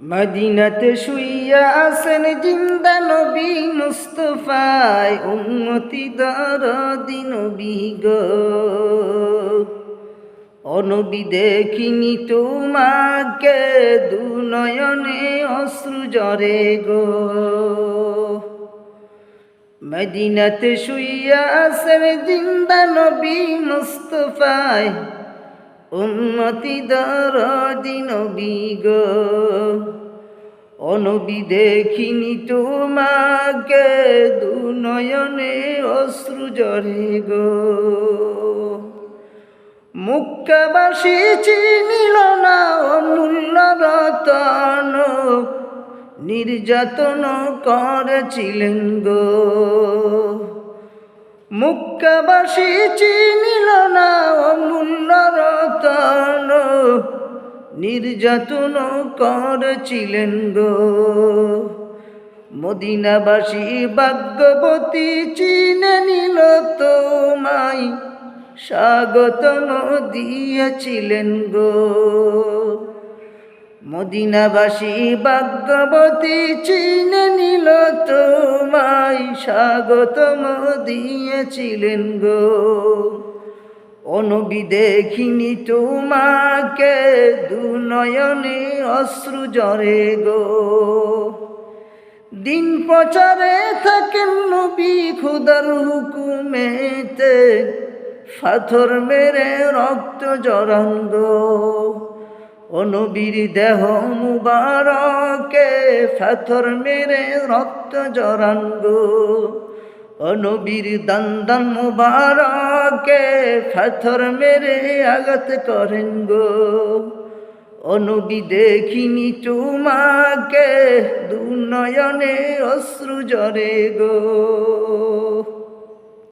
মদিনাতে শুইয়া আছেন জিন্দা নবী মুস্তফায় উম্মতি দরদি নবী গো। অনবী দেখিনি তোমাকে দু নয়নে অশ্রু জরে গো। মদিনাতে শুইয়া আছেন জিন্দা নবী মুস্তফায় উম্মতি দরদি নবী গো। অনবী দেখিনি তোমাকে দু নয়নে অশ্রু জরে গো। মক্কাবাসী চিনিল না অমূল্য রতন, নির্যাতন করেছিলেন গো। মক্কাবাসী চিনিল না অমূল্য রতন, নির্যাতন করেছিলেন গো। মদিনাবাসী ভাগ্যবতী চিনে নিল তোমায়, স্বাগতম দিয়েছিলেন গো। মদিনাবাসী ভাগ্যবতী চিনে নিল তোমায়, স্বাগতম দিয়েছিলেন গো। অনবী দেখিনি তোমাকে দু নয়নে অশ্রু জরে গো। দিন প্রচারে থাকেন নবী খুদার হুকুমেতে, পাথর মেরে রক্ত জরান গো। নবীর দেহ মুবারকে পাথর মেরে রক্ত জরান গো। নবীর দান্দান মুবারকে পাথর মেরে আঘাত করেন গো। নবী দেখিনি তোমাকে দু নয়নে অশ্রু জরে গো।